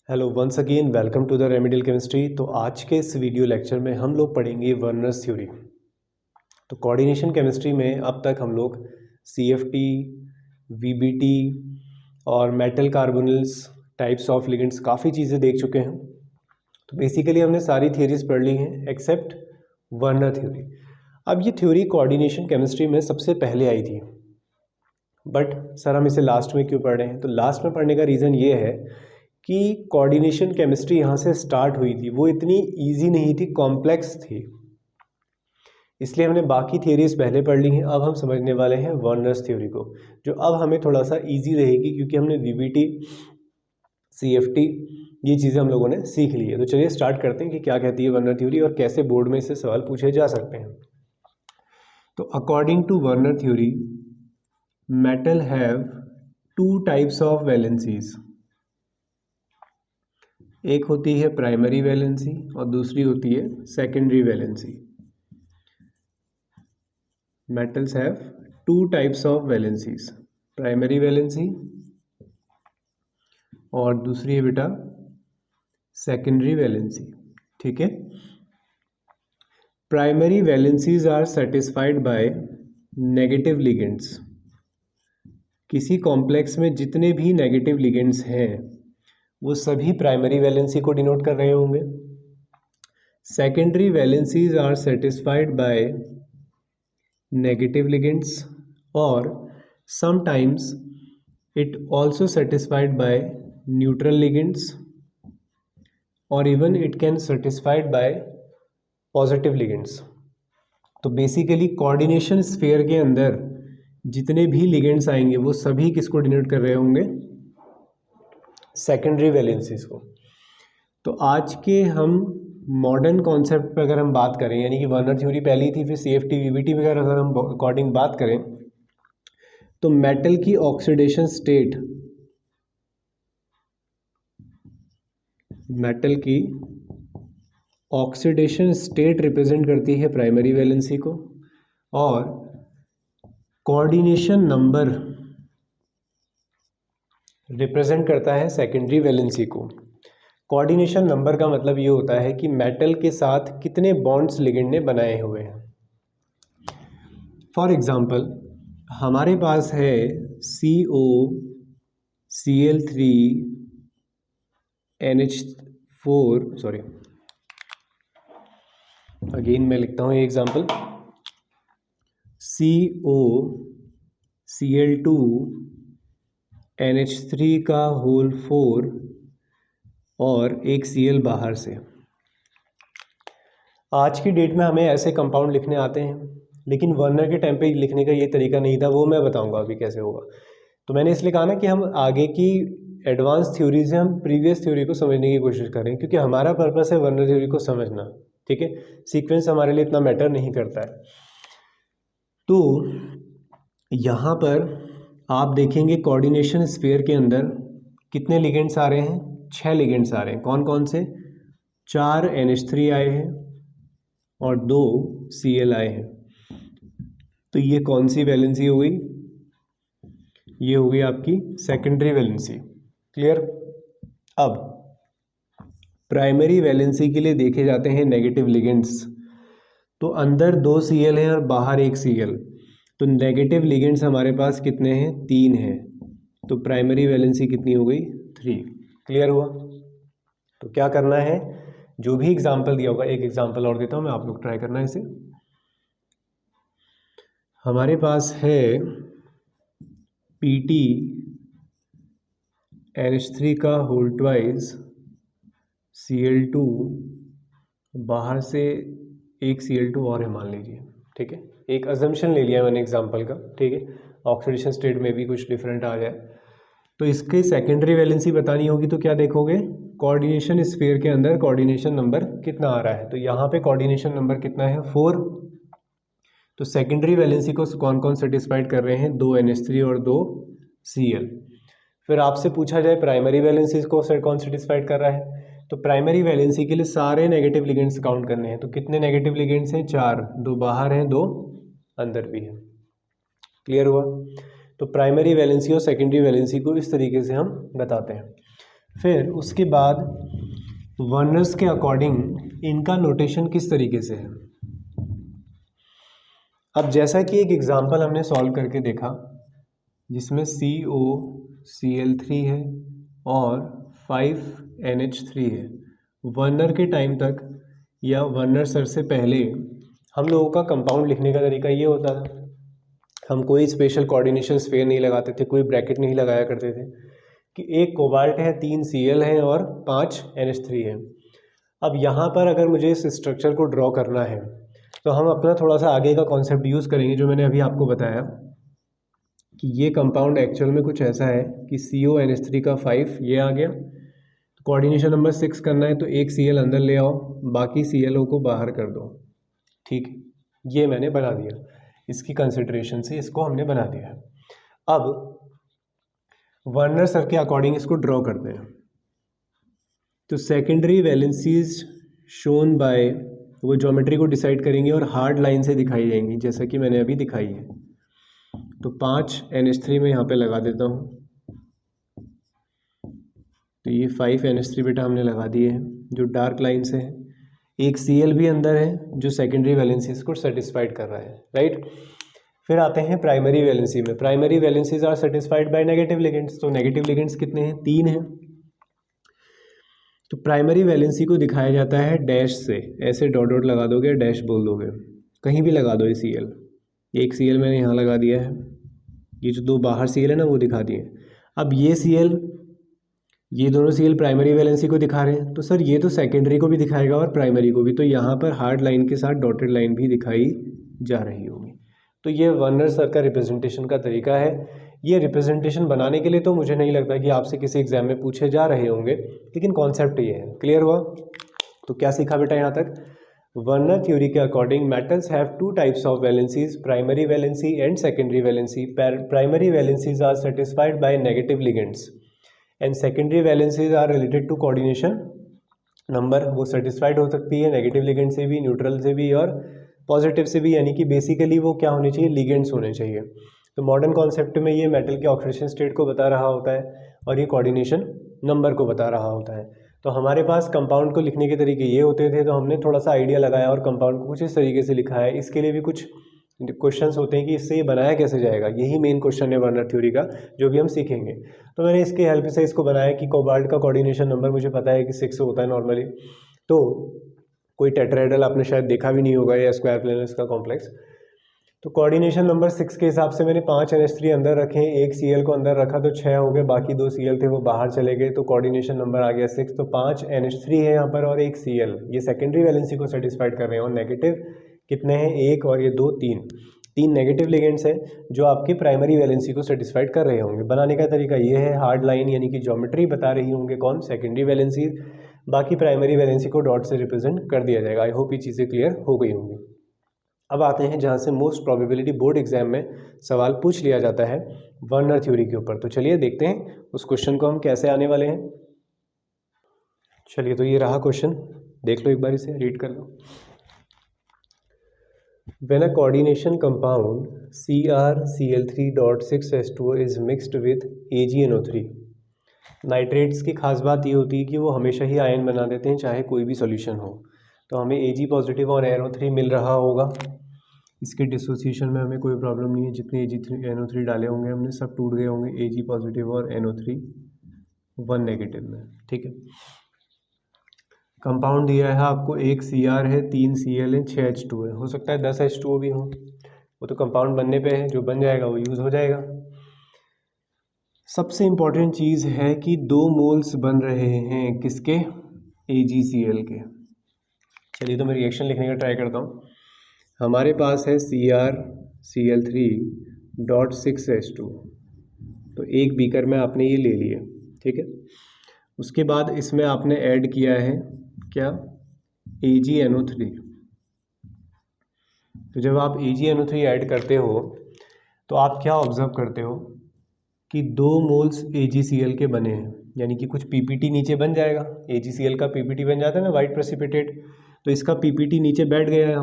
Hello once again welcome to the remedial chemistry. तो आज के इस वीडियो लेक्चर में हम लोग पढ़ेंगे वर्नर्स थ्योरी। तो कोऑर्डिनेशन केमिस्ट्री में अब तक हम लोग सीएफटी, वीबीटी और metal carbonyls types of ligands काफ़ी चीज़ें देख चुके हैं। तो बेसिकली हमने सारी थ्योरीज पढ़ ली हैं एक्सेप्ट वर्नर थ्योरी। अब ये थ्योरी कोऑर्डिनेशन केमिस्ट्री में सबसे पहले आई थी, बट सर हम इसे लास्ट में क्यों पढ़ रहे हैं? तो लास्ट में पढ़ने का रीज़न ये है कि कोऑर्डिनेशन केमिस्ट्री यहाँ से स्टार्ट हुई थी, वो इतनी इजी नहीं थी, कॉम्प्लेक्स थी, इसलिए हमने बाकी थियरीज पहले पढ़ ली हैं। अब हम समझने वाले हैं वर्नर्स थ्योरी को, जो अब हमें थोड़ा सा इजी रहेगी क्योंकि हमने वीबीटी, सीएफटी ये चीज़ें हम लोगों ने सीख ली है। तो चलिए स्टार्ट करते हैं कि क्या कहती है वर्नर थ्योरी और कैसे बोर्ड में इससे सवाल पूछे जा सकते हैं। तो according to Werner theory, metal have two types of valencies. एक होती है प्राइमरी वैलेंसी और दूसरी होती है secondary valency. Metals have two types of valencies, primary valency और दूसरी है बेटा सेकेंडरी वैलेंसी। ठीक है, primary valencies are satisfied by negative ligands. किसी कॉम्प्लेक्स में जितने भी नेगेटिव लिगेंड्स हैं वो सभी प्राइमरी वैलेंसी को डिनोट कर रहे होंगे। Secondary valencies are satisfied by negative ligands और sometimes it also satisfied by neutral ligands और even it can satisfied by positive ligands। तो बेसिकली कोऑर्डिनेशन स्फीयर के अंदर जितने भी लिगेंड्स आएंगे वो सभी किसको डिनोट कर रहे होंगे? सेकेंडरी वैलेंसीज को। तो आज के हम मॉडर्न कॉन्सेप्ट पे अगर हम बात करें, यानी कि वर्नर थ्योरी पहली थी, फिर सीएफटी वीबीटी वगैरह अगर हम अकॉर्डिंग बात करें, तो मेटल की ऑक्सीडेशन स्टेट, मेटल की ऑक्सीडेशन स्टेट रिप्रेजेंट करती है प्राइमरी वैलेंसी को और कोऑर्डिनेशन नंबर रिप्रेजेंट करता है सेकेंडरी वैलेंसी को। कोऑर्डिनेशन नंबर का मतलब ये होता है कि मेटल के साथ कितने बॉन्ड्स लिगेंड ने बनाए हुए हैं। फॉर एग्जांपल हमारे पास है COCl3 NH4, सॉरी अगेन मैं लिखता हूँ ये एग्जांपल, COCl2 NH3 का होल 4 और एक Cl बाहर से। आज की डेट में हमें ऐसे कंपाउंड लिखने आते हैं, लेकिन वर्नर के टाइम पे लिखने का ये तरीका नहीं था, वो मैं बताऊंगा अभी कैसे होगा। तो मैंने इसलिए कहा ना कि हम आगे की एडवांस थ्योरी से हम प्रीवियस थ्योरी को समझने की कोशिश करें, क्योंकि हमारा पर्पस है वर्नर थ्योरी को समझना। ठीक है, सीक्वेंस हमारे लिए इतना मैटर नहीं करता है। तो यहाँ पर आप देखेंगे कोऑर्डिनेशन स्फीयर के अंदर कितने लिगेंड्स आ रहे हैं? 6 लिगेंड्स आ रहे हैं। कौन कौन से? 4 NH3 आए हैं और 2 Cl आए हैं। तो ये कौन सी वैलेंसी हो गई? ये हो गई आपकी सेकेंडरी वैलेंसी। क्लियर? अब प्राइमरी वैलेंसी के लिए देखे जाते हैं नेगेटिव लिगेंड्स। तो अंदर 2 Cl हैं और बाहर एक Cl, तो नेगेटिव लिगेंड्स हमारे पास कितने हैं? 3 हैं। तो प्राइमरी वैलेंसी कितनी हो गई? 3। क्लियर हुआ? तो क्या करना है, जो भी एग्जाम्पल दिया होगा, एक एग्जाम्पल और देता हूं मैं, आप लोग ट्राई करना है इसे। हमारे पास है PT NH3 का होल ट्वाइस Cl2, बाहर से एक Cl2 और है मान लीजिए। ठीक है, एक अजम्पशन ले लिया मैंने एग्जाम्पल का। ठीक है, ऑक्सीडेशन स्टेट में भी कुछ डिफरेंट आ जाए तो इसके सेकेंडरी वैलेंसी बतानी होगी। तो क्या देखोगे? कोऑर्डिनेशन स्फीयर के अंदर कोऑर्डिनेशन नंबर कितना आ रहा है। तो यहाँ पे कोऑर्डिनेशन नंबर कितना है? 4। तो सेकेंडरी वैलेंसी को कौन कौन सेटिस्फाइड कर रहे हैं? 2 NH3 और 2 Cl। फिर आपसे पूछा जाए प्राइमरी वैलेंसी को कौन सेटिस्फाइड कर रहा है, तो प्राइमरी वैलेंसी के लिए सारे नेगेटिव लिगेंड्स काउंट करने हैं। तो कितने नेगेटिव लिगेंड्स हैं? 4, 2 बाहर हैं, 2 अंदर भी हैं। क्लियर हुआ? तो प्राइमरी वैलेंसी और सेकेंडरी वैलेंसी को इस तरीके से हम बताते हैं। फिर उसके बाद वर्नर्स के अकॉर्डिंग इनका नोटेशन किस तरीके से है। अब जैसा कि एक एग्जांपल हमने सॉल्व करके देखा जिसमें COCl3 है और 5NH3 है, वर्नर के टाइम तक या वर्नर सर से पहले हम लोगों का कंपाउंड लिखने का तरीका ये होता था, हम कोई स्पेशल कोऑर्डिनेशन स्फेयर नहीं लगाते थे, कोई ब्रैकेट नहीं लगाया करते थे कि एक कोबाल्ट है, 3 Cl है और 5 NH3 है। अब यहाँ पर अगर मुझे इस स्ट्रक्चर को ड्रॉ करना है तो हम अपना थोड़ा सा आगे का कॉन्सेप्ट यूज़ करेंगे जो मैंने अभी आपको बताया कि ये कंपाउंड एक्चुअल में कुछ ऐसा है कि CONH3 का 5 ये आ गया, कोऑर्डिनेशन नंबर 6 करना है तो एक Cl अंदर ले आओ, बाकी ClO को बाहर कर दो। ठीक, ये मैंने बना दिया, इसकी कंसिडरेशन से इसको हमने बना दिया है। अब वर्नर सर के अकॉर्डिंग इसको ड्रॉ करते हैं। तो सेकेंडरी वैलेंसीज शोन बाय, वो ज्योमेट्री को डिसाइड करेंगे और हार्ड लाइन से दिखाई जाएंगी जैसा कि मैंने अभी दिखाई है। तो 5 NH3 में यहाँ पे लगा देता हूँ, तो ये 5 NH3 बेटा हमने लगा दिए हैं जो डार्क लाइन से है। एक Cl भी अंदर है जो सेकेंडरी वैलेंसीज को सेटिस्फाइड कर रहा है, राइट। फिर आते हैं प्राइमरी वैलेंसी में। Primary valencies are satisfied by negative ligands. तो नेगेटिव लिगेंड्स कितने हैं? 3 हैं। तो प्राइमरी वैलेंसी को दिखाया जाता है डैश से, ऐसे डॉट डॉट लगा दोगे, डैश बोल दोगे, कहीं भी लगा दो ये Cl। एक Cl मैंने यहाँ लगा दिया है, ये जो 2 बाहर Cl है ना वो दिखा दिए। अब ये Cl, ये दोनों Cl प्राइमरी वैलेंसी को दिखा रहे हैं, तो सर ये तो सेकेंडरी को भी दिखाएगा और प्राइमरी को भी, तो यहाँ पर हार्ड लाइन के साथ डॉटेड लाइन भी दिखाई जा रही होगी। तो ये वर्नर सर का रिप्रेजेंटेशन का तरीका है। ये रिप्रेजेंटेशन बनाने के लिए तो मुझे नहीं लगता कि आपसे किसी एग्जाम में पूछे जा रहे होंगे, लेकिन कॉन्सेप्ट ये है। क्लियर हुआ? तो क्या सीखा बेटा यहाँ तक? वर्नर थ्योरी के according metals have 2 types of valencies, primary valency and secondary valency. Primary valencies are satisfied by negative ligands and secondary valencies are related to coordination number. वो सेटिस्फाइड हो सकती है नेगेटिव लिगेंड से भी, neutral से भी और पॉजिटिव से भी, यानी कि बेसिकली वो क्या होने चाहिए? लिगेंड्स होने चाहिए। तो मॉडर्न कॉन्सेप्ट में ये मेटल के ऑक्सीडेशन स्टेट को बता रहा होता है और ये कोऑर्डिनेशन नंबर को बता रहा होता है। तो हमारे पास कंपाउंड को लिखने के तरीके ये होते थे, तो हमने थोड़ा सा आइडिया लगाया और कंपाउंड को कुछ इस तरीके से लिखा है। इसके लिए भी कुछ क्वेश्चंस होते हैं कि इससे ये बनाया कैसे जाएगा, यही मेन क्वेश्चन है वर्नर थ्योरी का जो भी हम सीखेंगे। तो मैंने इसके हेल्प से इसको बनाया कि कोबाल्ट का कोऑर्डिनेशन नंबर मुझे पता है कि 6 होता है नॉर्मली, तो कोई टेट्राहेड्रल आपने शायद देखा भी नहीं होगा या स्क्वायर प्लेनर्स का कॉम्प्लेक्स। तो कोऑर्डिनेशन नंबर 6 के हिसाब से मैंने 5 NH3 अंदर रखे, एक Cl को अंदर रखा तो 6 हो गए, बाकी 2 Cl थे वो बाहर चले गए, तो कोऑर्डिनेशन नंबर आ गया 6। तो 5 NH3 है यहाँ पर और एक Cl, ये सेकेंडरी वैलेंसी को सेटिस्फाइड कर रहे हैं। और नेगेटिव कितने हैं? 1 और ये 2, 3 नेगेटिव लिगेंड्स हैं जो आपकी प्राइमरी वैलेंसी को सेटिस्फाइड कर रहे होंगे। बनाने का तरीका ये है, हार्ड लाइन यानी कि ज्योमेट्री बता रही होंगे कौन? सेकेंडरी वैलेंसी, बाकी प्राइमरी वैलेंसी को डॉट से रिप्रेजेंट कर दिया जाएगा। आई होप ये चीज़ें क्लियर हो गई होंगी। अब आते हैं जहाँ से मोस्ट प्रोबेबिलिटी बोर्ड एग्जाम में सवाल पूछ लिया जाता है, वर्नर थ्योरी के ऊपर। तो चलिए देखते हैं उस क्वेश्चन को हम कैसे आने वाले हैं। चलिए, तो ये रहा क्वेश्चन, देख लो एक बार, इसे रीड कर लो। When a coordination compound CrCl3.6H2O is mixed with AgNO3, nitrates की खास बात ये होती है कि वो हमेशा ही आयन बना देते हैं चाहे कोई भी सॉल्यूशन हो। तो हमें Ag पॉजिटिव और NO3 मिल रहा होगा, इसके डिसोसिएशन में हमें कोई प्रॉब्लम नहीं है। जितने NO3 डाले होंगे हमने सब टूट गए होंगे, Ag पॉजिटिव और NO3 1 नेगेटिव में। ठीक है, कंपाउंड दिया है आपको, एक Cr है, 3 Cl है, 6 H2 है, हो सकता है 10 H2O भी हो, वो तो कंपाउंड बनने पे है, जो बन जाएगा वो यूज़ हो जाएगा। सबसे इम्पॉर्टेंट चीज़ है कि 2 मोल्स बन रहे हैं किसके? AgCl के। चलिए, तो मैं रिएक्शन लिखने का ट्राई करता हूँ। हमारे पास है CrCl3.6H2, तो एक बीकर में आपने ये ले लिए, ठीक है। उसके बाद इसमें आपने ऐड किया है क्या? AgNO3। तो जब आप AgNO3 ऐड करते हो तो आप क्या ऑब्जर्व करते हो कि 2 मोल्स AgCl के बने हैं, यानी कि कुछ PPT नीचे बन जाएगा। AgCl का PPT बन जाता है ना, वाइट प्रेसिपिटेट, तो इसका PPT नीचे बैठ गया है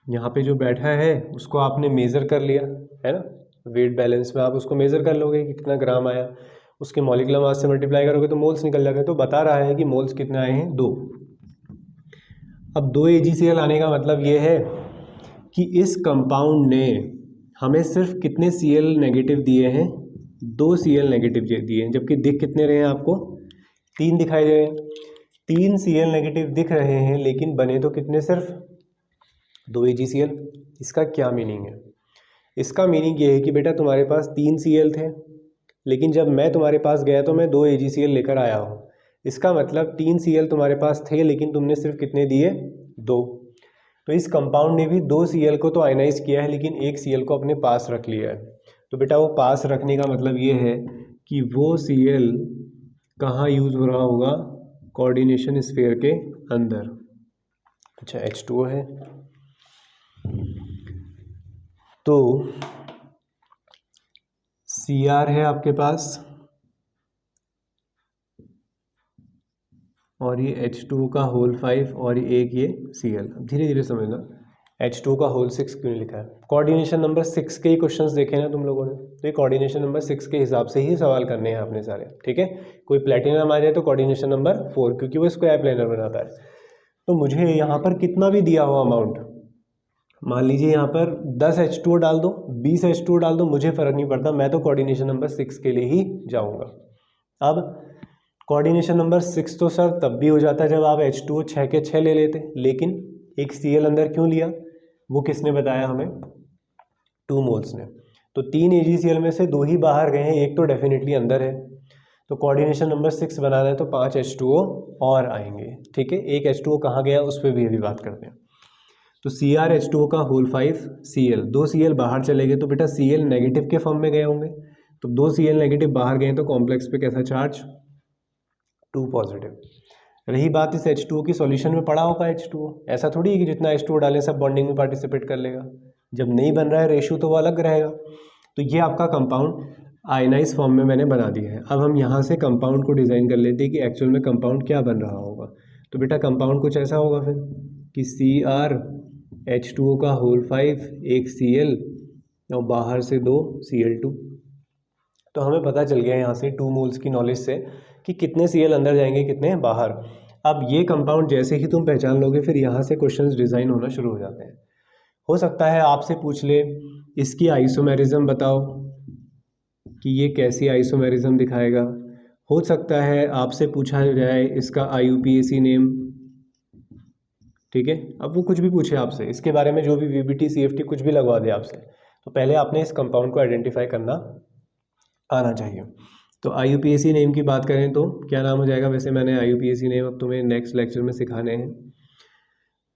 यहाँ पे जो बैठा है उसको आपने मेज़र कर लिया है ना, वेट बैलेंस में आप उसको मेज़र कर लोगे कि कितना ग्राम आया। उसके मॉलिक्यूलर मास से मल्टीप्लाई करोगे तो मोल्स निकल जाते हैं। तो बता रहा है कि मोल्स कितने आए हैं, 2। अब 2 AgCl आने का मतलब ये है कि इस कंपाउंड ने हमें सिर्फ कितने Cl नेगेटिव दिए हैं, 2 Cl नेगेटिव दिए हैं, जबकि दिख कितने रहे हैं आपको, 3 दिखाई दे रहे हैं। 3 Cl नेगेटिव दिख रहे हैं लेकिन बने तो कितने, सिर्फ 2 AgCl। इसका क्या मीनिंग है? इसका मीनिंग ये है कि बेटा तुम्हारे पास 3 Cl थे, लेकिन जब मैं तुम्हारे पास गया तो मैं 2 AgCl लेकर आया हूँ। इसका मतलब 3 Cl तुम्हारे पास थे लेकिन तुमने सिर्फ कितने दिए, 2। तो इस कंपाउंड ने भी 2 Cl को तो आयनाइज किया है लेकिन 1 Cl को अपने पास रख लिया है। तो बेटा वो पास रखने का मतलब ये है कि वो Cl कहाँ यूज़ हो रहा होगा, कोऑर्डिनेशन स्फीयर के अंदर। अच्छा, H2O है तो Cr है आपके पास और ये H2O का होल 5 और एक ये Cl। धीरे धीरे समझना H2O का होल 6 क्यों लिखा है। कोऑर्डिनेशन नंबर 6 के ही क्वेश्चंस देखे ना तुम लोगों ने, तो ये कोऑर्डिनेशन नंबर 6 के हिसाब से ही सवाल करने हैं आपने सारे, ठीक है। कोई प्लेटिनम आ जाए तो कोऑर्डिनेशन नंबर 4, क्योंकि वो स्क्वायर प्लेनर बनाता है। तो मुझे यहाँ पर कितना भी दिया हो अमाउंट, मान लीजिए यहाँ पर 10 H2O डाल दो, 20 H2O डाल दो, मुझे फ़र्क नहीं पड़ता, मैं तो कोऑर्डिनेशन नंबर 6 के लिए ही जाऊँगा। अब कोऑर्डिनेशन नंबर 6 तो सर तब भी हो जाता जब आप H2O 6 के 6 ले लेते, लेकिन एक Cl अंदर क्यों लिया, वो किसने बताया हमें, 2 मोल्स ने। तो 3 AgCl में से 2 ही बाहर गए हैं, एक तो डेफिनेटली अंदर है। तो कोऑर्डिनेशन नंबर 6 बनाना है तो 5 H2O और आएंगे, ठीक है। एक H2O कहाँ गया उस पर भी अभी बात करते हैं। तो Cr H2O का होल 5 Cl, 2 Cl बाहर चले गए तो बेटा Cl नेगेटिव के फॉर्म में गए होंगे, तो 2 Cl नेगेटिव बाहर गए तो कॉम्प्लेक्स पे कैसा चार्ज, 2 पॉजिटिव। रही बात इस H2O की, सॉल्यूशन में पड़ा होगा H2O, ऐसा थोड़ी है कि जितना H2O डालें सब बॉन्डिंग में पार्टिसिपेट कर लेगा। जब नहीं बन रहा है रेशियो तो वो अलग रहेगा। तो ये आपका कंपाउंड आयनाइज फॉर्म में मैंने बना दिया है। अब हम यहाँ से कंपाउंड को डिज़ाइन कर लेते हैं कि एक्चुअल में कंपाउंड क्या बन रहा होगा। तो बेटा कंपाउंड कुछ ऐसा होगा फिर कि Cr H2O का होल 5 एक Cl और बाहर से 2 Cl2। तो हमें पता चल गया यहाँ से 2 मोल्स की नॉलेज से कि कितने Cl अंदर जाएंगे कितने बाहर। अब ये कंपाउंड जैसे ही तुम पहचान लोगे फिर यहाँ से क्वेश्चंस डिज़ाइन होना शुरू हो जाते हैं। हो सकता है आपसे पूछ ले इसकी आइसोमेरिज्म बताओ कि ये कैसी आइसोमेरिज्म दिखाएगा। हो सकता है आपसे पूछा जाए इसका IUPAC नेम, ठीक है। अब वो कुछ भी पूछे आपसे इसके बारे में, जो भी VBT CFT कुछ भी लगवा दे आपसे, तो पहले आपने इस कंपाउंड को आइडेंटिफाई करना आना चाहिए। तो IUPAC नेम की बात करें तो क्या नाम हो जाएगा, वैसे मैंने IUPAC नेम अब तुम्हें नेक्स्ट लेक्चर में सिखाने हैं।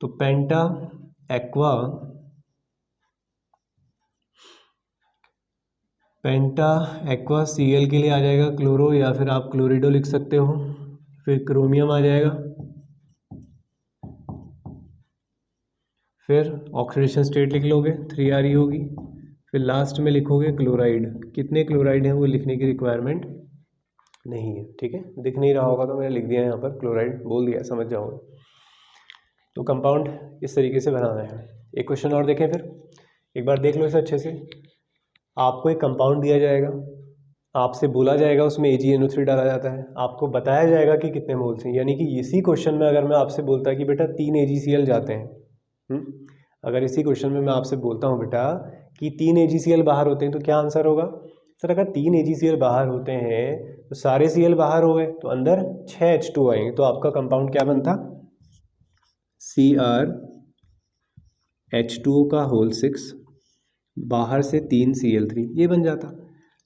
तो पेंटा एक्वा Cl के लिए आ जाएगा क्लोरो, या फिर आप क्लोरिडो लिख सकते हो। फिर क्रोमियम आ जाएगा, फिर ऑक्सीडेशन स्टेट लिख लोगे 3Re होगी, फिर लास्ट में लिखोगे क्लोराइड। कितने क्लोराइड हैं वो लिखने की रिक्वायरमेंट नहीं है, ठीक है। दिख नहीं रहा होगा तो मैंने लिख दिया है यहाँ पर, क्लोराइड बोल दिया, समझ जाओगे। तो कंपाउंड इस तरीके से बनाना है। एक क्वेश्चन और देखें फिर, एक बार देख लो इसे अच्छे से। आपको एक कंपाउंड दिया जाएगा, आपसे बोला जाएगा उसमें AgNO3 डाला जाता है, आपको बताया जाएगा कि कितने मोल्स हैं। यानी कि इसी क्वेश्चन में अगर मैं आपसे बोलता कि बेटा 3 AgCl जाते हैं, अगर इसी क्वेश्चन में मैं आपसे बोलता हूँ बेटा कि 3 AgCl बाहर होते हैं, तो क्या आंसर होगा सर? अगर 3 AgCl बाहर होते हैं तो सारे Cl बाहर हो गए तो अंदर 6 H2 आएंगे, तो आपका कंपाउंड क्या बनता? Cr H2O का होल 6 बाहर से 3 Cl3, ये बन जाता।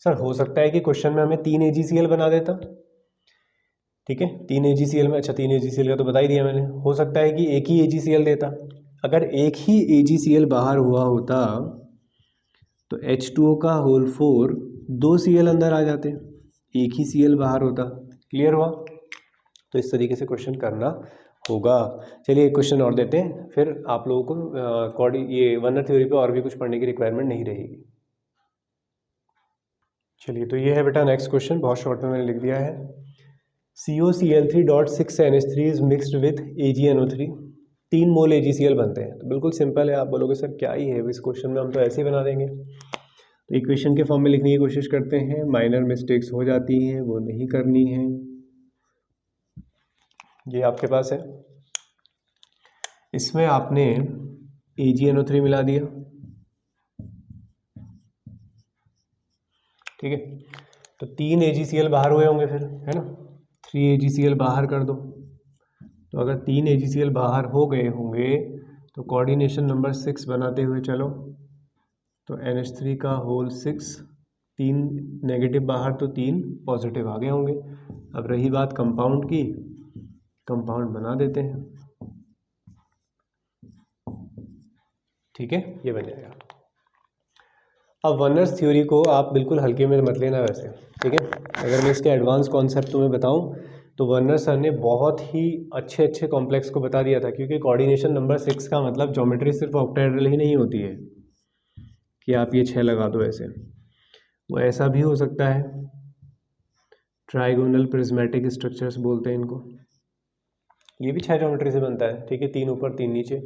सर हो सकता है कि क्वेश्चन में हमें 3 AgCl बना देता, ठीक है। 3 AgCl में, अच्छा 3 AgCl का तो बता ही दिया मैंने। हो सकता है कि एक ही AgCl देता। अगर एक ही AgCl बाहर हुआ होता तो H2O का होल 4 2 Cl अंदर आ जाते, एक ही Cl बाहर होता। क्लियर हुआ? तो इस तरीके से क्वेश्चन करना होगा। चलिए एक क्वेश्चन और देते हैं, फिर आप लोगों को ये वर्नर थ्योरी पे और भी कुछ पढ़ने की रिक्वायरमेंट नहीं रहेगी। चलिए तो ये है बेटा नेक्स्ट क्वेश्चन, बहुत शॉर्ट में मैंने लिख दिया है। COCl3.6NH3 is mixed with AgNO3, 3 mole AgCl बनते हैं। तो बिल्कुल सिंपल है, आप बोलोगे सर क्या ही है इस क्वेश्चन में, हम तो ऐसे ही बना देंगे। तो इक्वेशन के फॉर्म में लिखने की कोशिश करते हैं, माइनर मिस्टेक्स हो जाती हैं वो नहीं करनी है। ये आपके पास है, इसमें आपने AgNO3 मिला दिया, ठीक है। तो 3 AgCl बाहर हुए होंगे फिर, है ना, 3 AgCl बाहर कर दो। तो अगर 3 AgCl बाहर हो गए होंगे तो कोऑर्डिनेशन नंबर 6 बनाते हुए चलो, तो NH3 का होल 6, 3 नेगेटिव बाहर तो 3 पॉजिटिव आ गए होंगे। अब रही बात कंपाउंड की, कंपाउंड बना देते हैं, ठीक है, ये बन जाएगा। अब वर्नर्स थ्योरी को आप बिल्कुल हल्के में मत लेना वैसे, ठीक है। अगर मैं इसके एडवांस कॉन्सेप्ट तुम्हें बताऊं तो वर्नर सर ने बहुत ही अच्छे अच्छे कॉम्प्लेक्स को बता दिया था, क्योंकि कोऑर्डिनेशन नंबर 6 का मतलब ज्योमेट्री सिर्फ ऑक्टाहेड्रल ही नहीं होती है कि आप ये 6 लगा दो ऐसे, वो ऐसा भी हो सकता है, ट्राइगोनल प्रिज्मेटिक स्ट्रक्चर्स बोलते हैं इनको, ये भी 6 ज्योमेट्री से बनता है, ठीक है, 3 ऊपर 3 नीचे।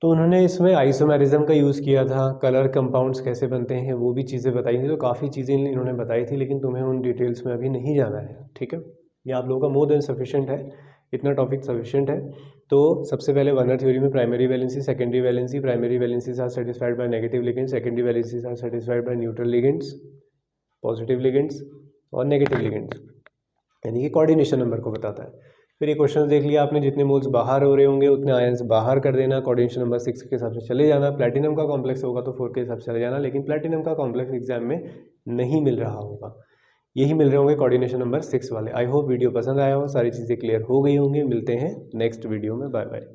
तो उन्होंने इसमें आइसोमेरिज्म का यूज़ किया था, कलर कंपाउंड्स कैसे बनते हैं वो भी चीज़ें बताई थी, तो काफ़ी चीज़ें इन्होंने बताई थी, लेकिन तुम्हें उन डिटेल्स में अभी नहीं जाना है, ठीक है। ये आप लोगों का मोर देन सफिशिएंट है, इतना टॉपिक सफिशिएंट है। तो सबसे पहले वर्नर थ्योरी में primary valency, secondary valency, primary valencies are satisfied by negative ligands, secondary valencies are satisfied by neutral ligands, positive ligands और नेगेटिव लिगेंड्स, यानी कि कोऑर्डिनेशन नंबर को बताता है। फिर ये क्वेश्चन देख लिया आपने, जितने मोल्स बाहर हो रहे होंगे उतने आयंस बाहर कर देना, कोऑर्डिनेशन नंबर 6 के हिसाब से चले जाना। प्लैटिनम का कॉम्प्लेक्स होगा तो 4 के हिसाब से चले जाना, लेकिन प्लैटिनम का कॉम्प्लेक्स एग्जाम में नहीं मिल रहा होगा, यही मिल रहे होंगे कोऑर्डिनेशन नंबर 6 वाले। आई होप वीडियो पसंद आया हो, सारी चीज़ें क्लियर हो गई होंगी। मिलते हैं नेक्स्ट वीडियो में, बाय बाय।